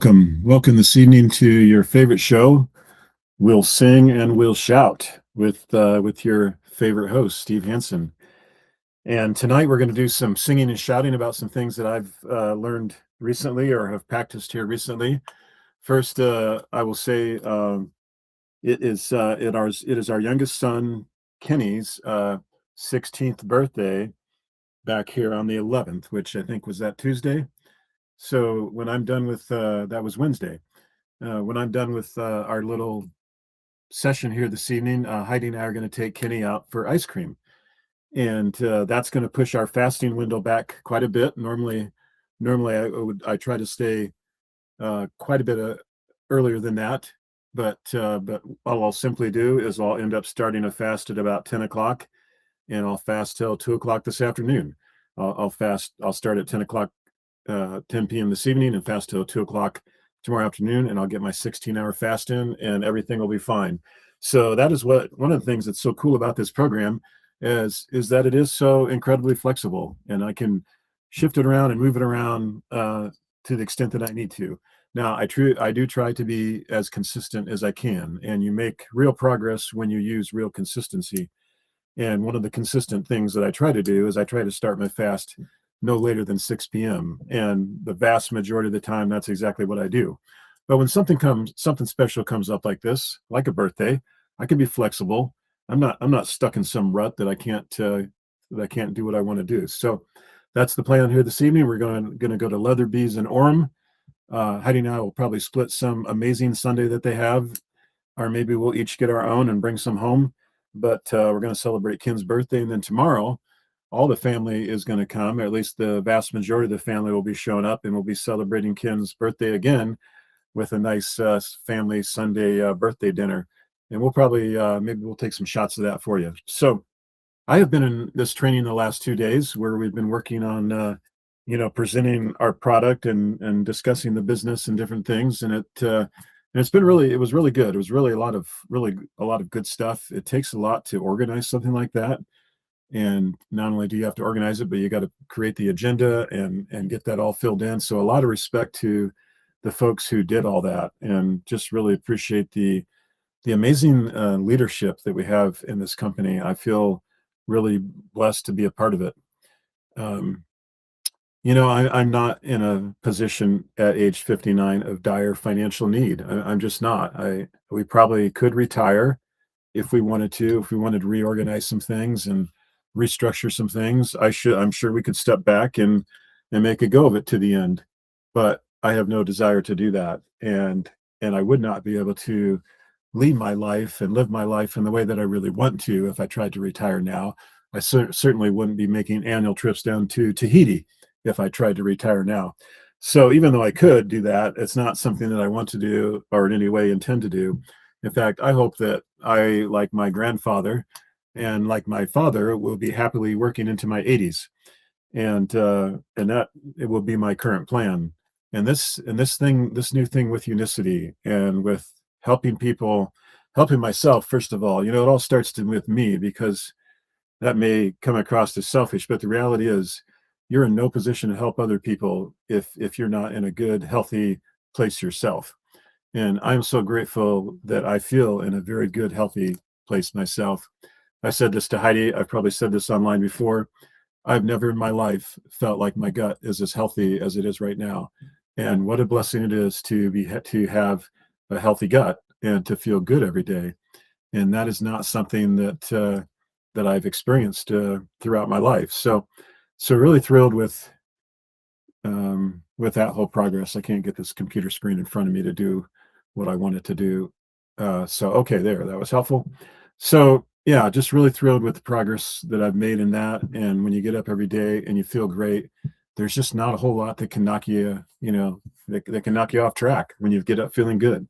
Welcome this evening to your favorite show. We'll sing and we'll shout with your favorite host, Steve Hansen. And tonight we're going to do some singing and shouting about some things that I've learned recently or have practiced here recently. First, I will say it is our youngest son Kenny's 16th birthday back here on the 11th, which I think was that Tuesday. So when I'm done with that was Wednesday. When I'm done with our little session here this evening, Heidi and I are going to take Kenny out for ice cream, and that's going to push our fasting window back quite a bit. Normally I try to stay quite a bit earlier than that, but all I'll simply do is I'll end up starting a fast at about 10 o'clock, and I'll fast till 2 o'clock this afternoon. I'll fast. I'll start at 10 o'clock, 10 p.m. this evening, and fast till 2 o'clock tomorrow afternoon, and I'll get my 16-hour fast in, and everything will be fine. So that is one of the things that's so cool about this program is that it is so incredibly flexible, and I can shift it around and move it around to the extent that I need to. Now, I do try to be as consistent as I can, and you make real progress when you use real consistency. And one of the consistent things that I try to do is I try to start my fast no later than 6 p.m. And the vast majority of the time, that's exactly what I do. But when something special comes up like this, like a birthday, I can be flexible. I'm not stuck in some rut that I can't do what I want to do. So that's the plan here this evening. We're going to go to Leatherby's in Orem. Heidi and I will probably split some amazing sundae that they have, or maybe we'll each get our own and bring some home. But we're going to celebrate Ken's birthday, and then tomorrow, all the family is going to come. Or at least the vast majority of the family will be showing up, and we'll be celebrating Ken's birthday again with a nice family Sunday birthday dinner. And we'll probably maybe we'll take some shots of that for you. So I have been in this training the last 2 days where we've been working on presenting our product and discussing the business and different things, and it was really good. It was really a lot of good stuff. It takes a lot to organize something like that. And not only do you have to organize it, but you got to create the agenda and get that all filled in. So a lot of respect to the folks who did all that, and just really appreciate the amazing leadership that we have in this company. I feel really blessed to be a part of it. Um, I'm not in a position at age 59 of dire financial need. I'm just not. We probably could retire if we wanted to, if we wanted to reorganize some things and restructure some things. I'm sure we could step back and make a go of it to the end. But I have no desire to do that. And I would not be able to lead my life and live my life in the way that I really want to if I tried to retire now. I certainly wouldn't be making annual trips down to Tahiti if I tried to retire now. So even though I could do that, it's not something that I want to do or in any way intend to do. In fact, I hope that I, like my grandfather and like my father, will be happily working into my 80s, and that it will be my current plan. And this new thing with Unicity and with helping people, helping myself first of all, it all starts with me, because that may come across as selfish, but the reality is you're in no position to help other people if you're not in a good, healthy place yourself. And I'm so grateful that I feel in a very good, healthy place myself. I said this to Heidi. I've probably said this online before. I've never in my life felt like my gut is as healthy as it is right now. And what a blessing it is to have a healthy gut and to feel good every day. And that is not something that I've experienced throughout my life. So really thrilled with that whole progress. I can't get this computer screen in front of me to do what I wanted to do. So okay, that was helpful. So yeah, just really thrilled with the progress that I've made in that. And when you get up every day and you feel great, there's just not a whole lot that can knock you, that can knock you off track when you get up feeling good.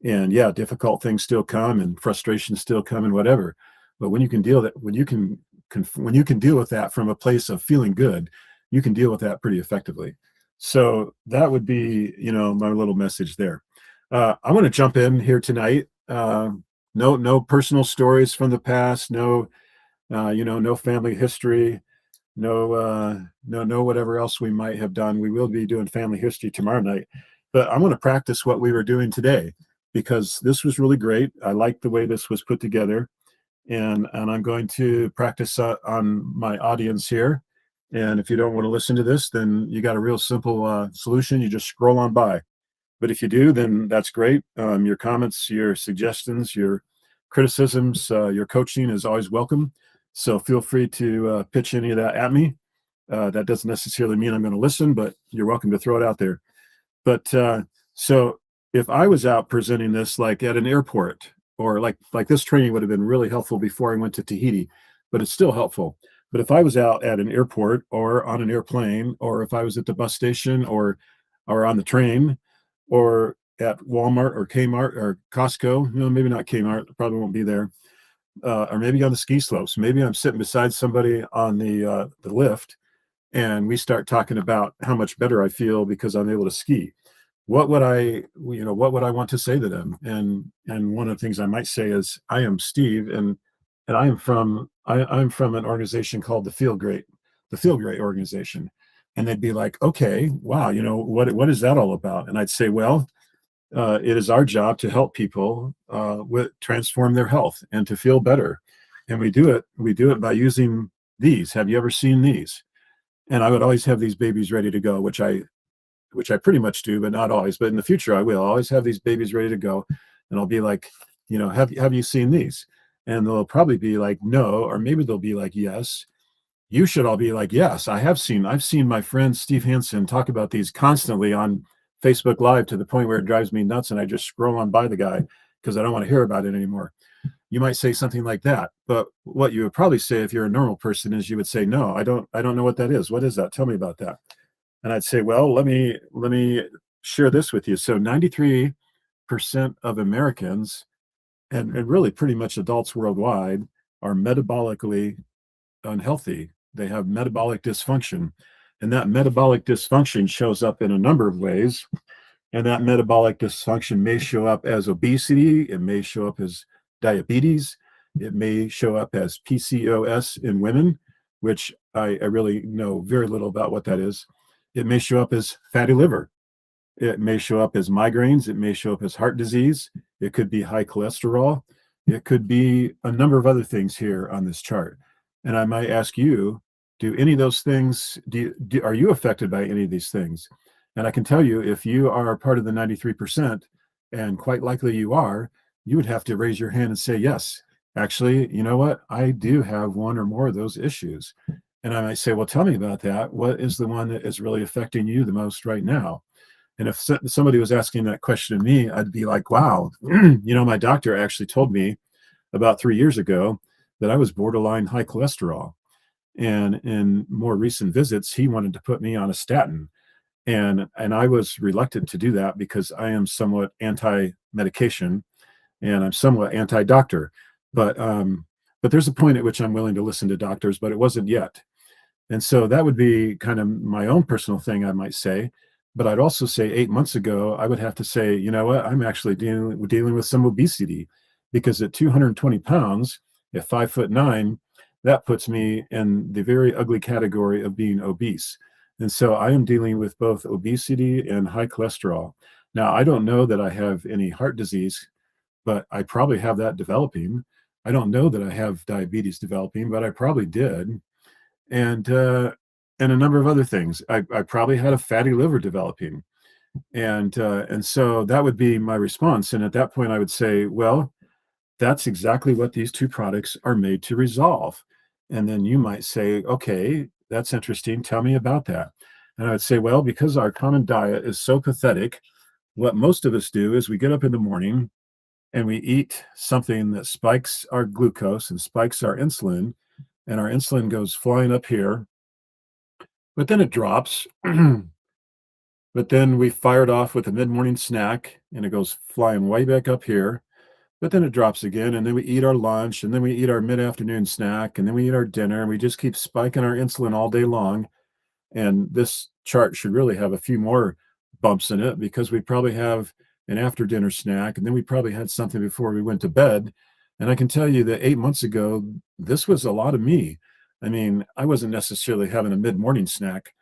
And yeah, difficult things still come and frustrations still come and whatever. But when you can deal that, when you can deal with that from a place of feeling good, you can deal with that pretty effectively. So that would be, my little message there. I want to jump in here tonight. No personal stories from the past. No, no family history. No whatever else we might have done. We will be doing family history tomorrow night. But I want to practice what we were doing today because this was really great. I like the way this was put together, and I'm going to practice on my audience here. And if you don't want to listen to this, then you got a real simple solution. You just scroll on by. But if you do, then that's great. Your comments, your suggestions, your criticisms, your coaching is always welcome. So feel free to pitch any of that at me. That doesn't necessarily mean I'm going to listen, but you're welcome to throw it out there. But so if I was out presenting this like at an airport, or like this training would have been really helpful before I went to Tahiti, but it's still helpful. But if I was out at an airport or on an airplane, or if I was at the bus station or on the train, or at Walmart or Kmart or Costco, maybe not Kmart, probably won't be there, or maybe on the ski slopes. Maybe I'm sitting beside somebody on the lift, and we start talking about how much better I feel because I'm able to ski. What would I want to say to them? And one of the things I might say is, I am Steve, and I'm from an organization called the Feel Great organization. And they'd be like, okay, wow, what is that all about? And I'd say, well, it is our job to help people transform their health and to feel better. And we do it by using these. Have you ever seen these? And I would always have these babies ready to go, which I pretty much do, but not always. But in the future, I will always have these babies ready to go, and I'll be like, have you seen these? And they'll probably be like, no, or maybe they'll be like, yes. You should all be like, yes, I've seen my friend Steve Hansen talk about these constantly on Facebook Live to the point where it drives me nuts, and I just scroll on by the guy because I don't want to hear about it anymore. You might say something like that, but what you would probably say if you're a normal person is you would say, no, I don't know what that is. What is that? Tell me about that. And I'd say, well, let me share this with you. So 93% of Americans, and really pretty much adults worldwide, are metabolically unhealthy. They have metabolic dysfunction. And that metabolic dysfunction shows up in a number of ways. And that metabolic dysfunction may show up as obesity, it may show up as diabetes, it may show up as PCOS in women, which I really know very little about what that is. It may show up as fatty liver. It may show up as migraines. It may show up as heart disease. It could be high cholesterol. It could be a number of other things here on this chart. And I might ask you, do any of those things, are you affected by any of these things? And I can tell you, if you are part of the 93%, and quite likely you are, you would have to raise your hand and say, yes, actually, you know what? I do have one or more of those issues. And I might say, well, tell me about that. What is the one that is really affecting you the most right now? And if somebody was asking that question to me, I'd be like, wow, my doctor actually told me about 3 years ago that I was borderline high cholesterol. And in more recent visits, he wanted to put me on a statin. And I was reluctant to do that because I am somewhat anti-medication and I'm somewhat anti-doctor. But there's a point at which I'm willing to listen to doctors, but it wasn't yet. And so that would be kind of my own personal thing, I might say. But I'd also say 8 months ago, I would have to say, you know what, I'm actually dealing with some obesity, because at 220 pounds, at 5'9", that puts me in the very ugly category of being obese. And so I am dealing with both obesity and high cholesterol. Now, I don't know that I have any heart disease, but I probably have that developing. I don't know that I have diabetes developing, but I probably did. And a number of other things. I probably had a fatty liver developing, and so that would be my response. And at that point, I would say, well, that's exactly what these two products are made to resolve. And then you might say, okay, that's interesting. Tell me about that. And I would say, well, because our common diet is so pathetic, what most of us do is we get up in the morning and we eat something that spikes our glucose and spikes our insulin, and our insulin goes flying up here, but then it drops. But then we fire it off with a mid-morning snack, and it goes flying way back up here. But then it drops again, and then we eat our lunch, and then we eat our mid-afternoon snack, and then we eat our dinner, and we just keep spiking our insulin all day long. And this chart should really have a few more bumps in it, because we probably have an after-dinner snack, and then we probably had something before we went to bed. And I can tell you that 8 months ago, this was a lot of me. I mean, I wasn't necessarily having a mid-morning snack.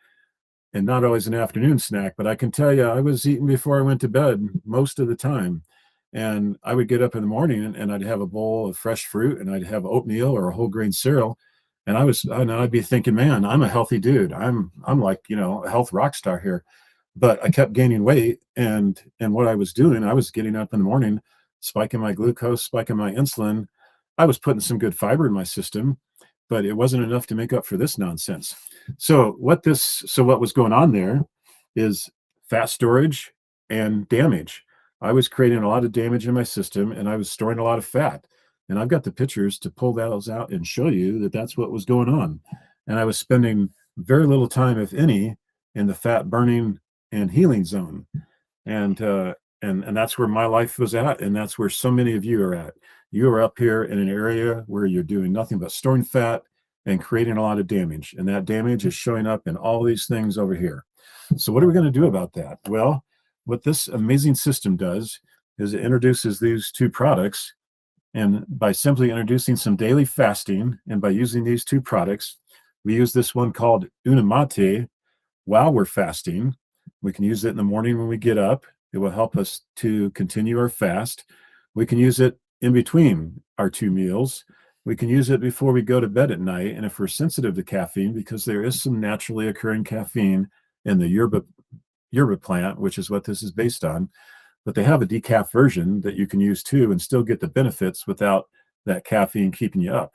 and not always an afternoon snack, but I can tell you I was eating before I went to bed most of the time. And I would get up in the morning and I'd have a bowl of fresh fruit and I'd have oatmeal or a whole grain cereal. And I'd be thinking, man, I'm a healthy dude. I'm like, a health rock star here. But I kept gaining weight, and what I was doing, I was getting up in the morning, spiking my glucose, spiking my insulin. I was putting some good fiber in my system, but it wasn't enough to make up for this nonsense. So what was going on there is fat storage and damage. I was creating a lot of damage in my system and I was storing a lot of fat. And I've got the pictures to pull those out and show you that that's what was going on. And I was spending very little time, if any, in the fat burning and healing zone. And that's where my life was at, and that's where so many of you are at. You are up here in an area where you're doing nothing but storing fat and creating a lot of damage, and that damage is showing up in all these things over here. So what are we going to do about that? Well, what this amazing system does is it introduces these two products, and by simply introducing some daily fasting and by using these two products, we use this one called Unamate while we're fasting. We can use it in the morning when we get up. It will help us to continue our fast. We can use it in between our two meals. We can use it before we go to bed at night. And if we're sensitive to caffeine, because there is some naturally occurring caffeine in the yerba plant, which is what this is based on, but they have a decaf version that you can use too and still get the benefits without that caffeine keeping you up.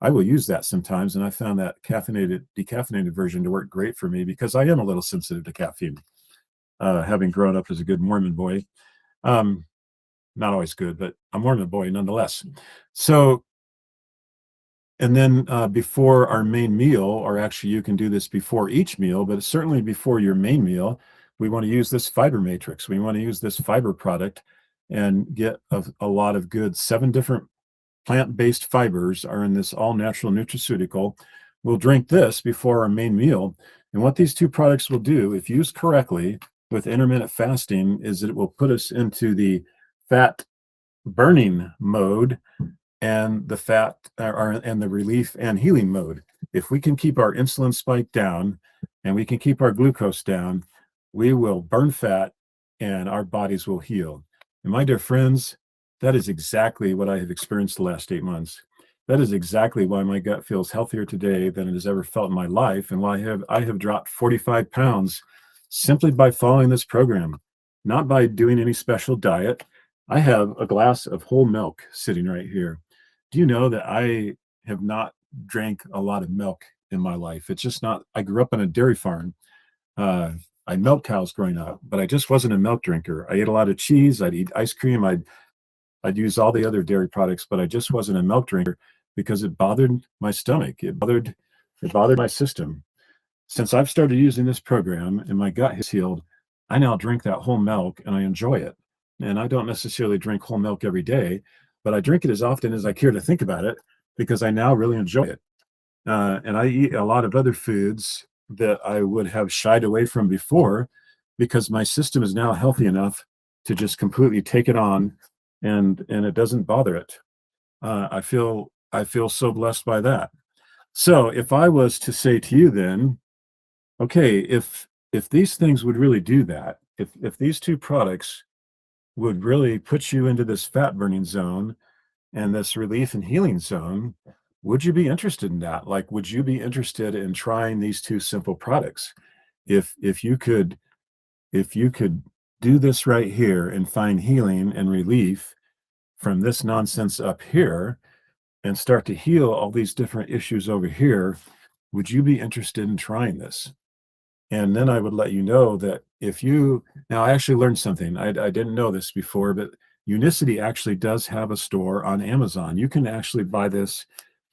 I will use that sometimes, and I found that decaffeinated version to work great for me because I am a little sensitive to caffeine, having grown up as a good Mormon boy. Um, Not always good, but a Mormon boy nonetheless. So, and then before our main meal, or actually you can do this before each meal, but certainly before your main meal, we want to use this fiber matrix. We want to use this fiber product and get a lot of good 7 different plant-based fibers are in this all-natural nutraceutical. We'll drink this before our main meal. And what these two products will do, if used correctly with intermittent fasting, is that it will put us into the fat burning mode and the relief and healing mode. If we can keep our insulin spike down and we can keep our glucose down, we will burn fat and our bodies will heal. And my dear friends, that is exactly what I have experienced the last 8 months. That is exactly why my gut feels healthier today than it has ever felt in my life, and why I have dropped 45 pounds simply by following this program, not by doing any special diet. I have a glass of whole milk sitting right here. Do you know that I have not drank a lot of milk in my life? It's just not. I grew up on a dairy farm. Uh, I milked cows growing up, but I just wasn't a milk drinker. I ate a lot of cheese. I'd eat ice cream. I'd use all the other dairy products, but I just wasn't a milk drinker because it bothered my stomach. It bothered my system. Since I've started using this program and my gut has healed, I now drink that whole milk and I enjoy it. And I don't necessarily drink whole milk every day, but I drink it as often as I care to think about it because I now really enjoy it. And I eat a lot of other foods that I would have shied away from before because my system is now healthy enough to just completely take it on, and it doesn't bother it. I feel so blessed by that. So if I was to say to you then, okay, if these things would really do that, if these two products would really put you into this fat burning zone and this relief and healing zone, would you be interested in that? Like, would you be interested in trying these two simple products? If you could do this right here and find healing and relief from this nonsense up here and start to heal all these different issues over here, would you be interested in trying this? And then I would let you know that now I actually learned something. I didn't know this before, but Unicity actually does have a store on Amazon. You can actually buy this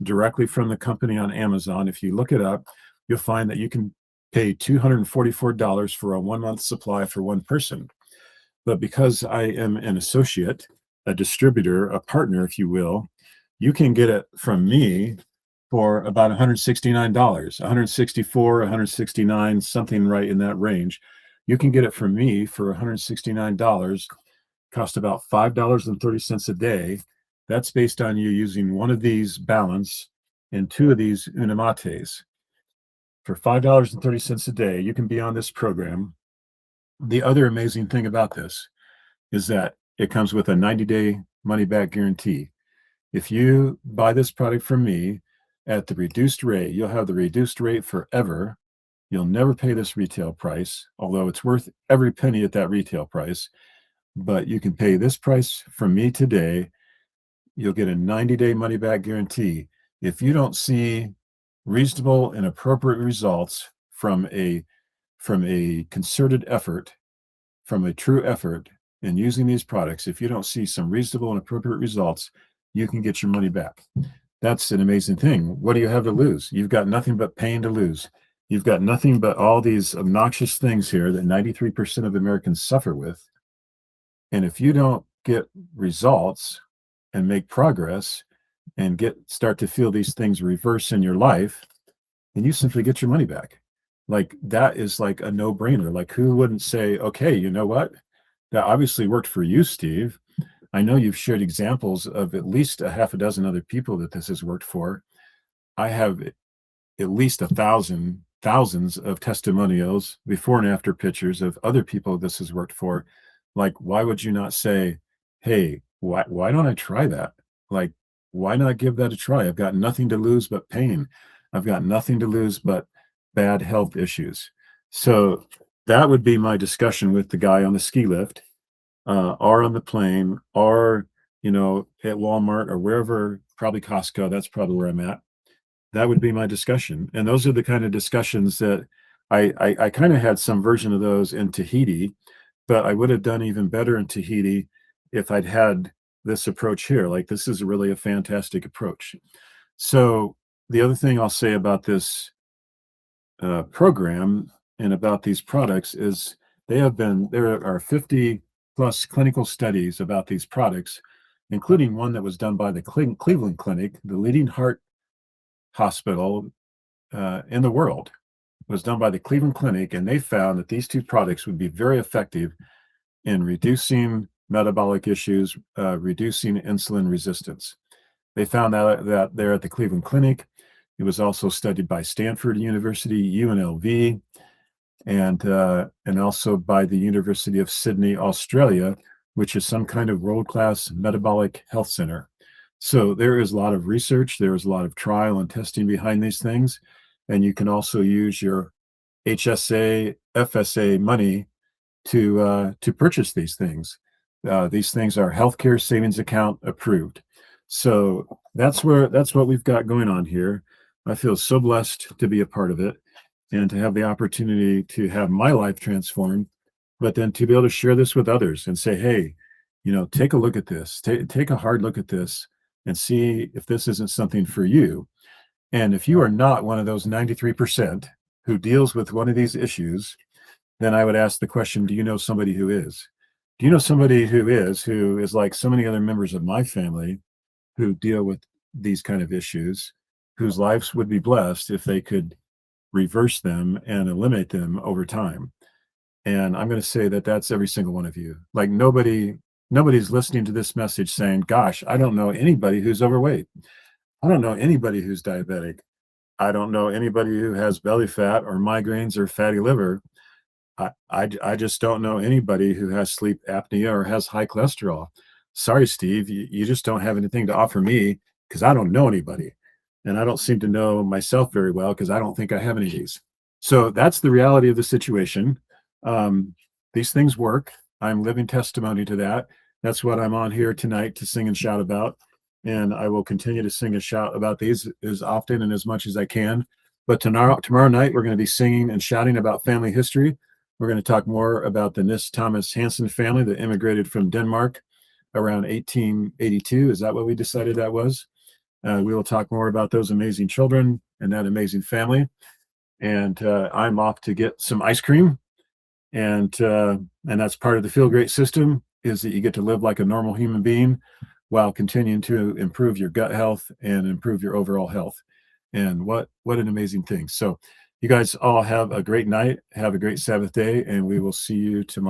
directly from the company on Amazon. If you look it up, you'll find that you can pay $244 for a 1 month supply for one person. But because I am an associate, a distributor, a partner, if you will, you can get it from me for about $169, 164, 169, something right in that range. You can get it from me for $169, cost about $5.30 a day. That's based on you using one of these Balance and 2 of these Unamates. For $5.30 a day, you can be on this program. The other amazing thing about this is that it comes with a 90-day money-back guarantee. If you buy this product from me at the reduced rate, you'll have the reduced rate forever. You'll never pay this retail price, although it's worth every penny at that retail price. But you can pay this price from me today. You'll get a 90-day money-back guarantee. If you don't see reasonable and appropriate results from a concerted effort, from a true effort in using these products, if you don't see some reasonable and appropriate results, you can get your money back. That's an amazing thing. What do you have to lose? You've got nothing but pain to lose. You've got nothing but all these obnoxious things here that 93% of Americans suffer with. And if you don't get results and make progress and start to feel these things reverse in your life, then you simply get your money back. Like, that is like a no-brainer. Like, who wouldn't say, okay, you know what? That obviously worked for you, Steve. I know you've shared examples of at least a half a dozen other people that this has worked for. I have at least thousands of testimonials, before and after pictures of other people this has worked for. Like, why would you not say, hey, why don't I try that? Like, why not give that a try? I've got nothing to lose but pain. I've got nothing to lose but bad health issues. So that would be my discussion with the guy on the ski lift, or on the plane, or, at Walmart or wherever, probably Costco. That's probably where I'm at. That would be my discussion. And those are the kind of discussions that I kind of had some version of those in Tahiti, but I would have done even better in Tahiti if I'd had this approach here. Like, this is really a fantastic approach. So the other thing I'll say about this program and about these products is there are 50 plus clinical studies about these products, including one that was done by the Cleveland Clinic, the leading heart hospital in the world. Was done by the Cleveland Clinic, and they found that these two products would be very effective in reducing metabolic issues, reducing insulin resistance. They found that there at the Cleveland Clinic. It was also studied by Stanford University, UNLV, and also by the University of Sydney, Australia, which is some kind of world-class metabolic health center. So there is a lot of research, there is a lot of trial and testing behind these things, and you can also use your HSA, FSA money to purchase these things. These things are healthcare savings account approved. So that's what we've got going on here. I feel so blessed to be a part of it and to have the opportunity to have my life transformed, but then to be able to share this with others and say, hey, take a look at this, take a hard look at this and see if this isn't something for you. And if you are not one of those 93% who deals with one of these issues, then I would ask the question, do you know somebody who is? Do you know somebody who is like so many other members of my family who deal with these kind of issues, whose lives would be blessed if they could reverse them and eliminate them over time? And I'm going to say that that's every single one of you. Like, nobody's listening to this message saying, gosh, I don't know anybody who's overweight. I don't know anybody who's diabetic. I don't know anybody who has belly fat or migraines or fatty liver. I just don't know anybody who has sleep apnea or has high cholesterol. Sorry, Steve, you just don't have anything to offer me because I don't know anybody. And I don't seem to know myself very well because I don't think I have any of these. So that's the reality of the situation. These things work. I'm living testimony to that. That's what I'm on here tonight to sing and shout about. And I will continue to sing and shout about these as often and as much as I can. But tomorrow night, we're going to be singing and shouting about family history. We're going to talk more about the Nis Thomas Hansen family that immigrated from Denmark around 1882. Is that what we decided that was? We will talk more about those amazing children and that amazing family. And I'm off to get some ice cream. And that's part of the Feel Great system, is that you get to live like a normal human being while continuing to improve your gut health and improve your overall health. And what an amazing thing. So you guys all have a great night, have a great Sabbath day, and we will see you tomorrow.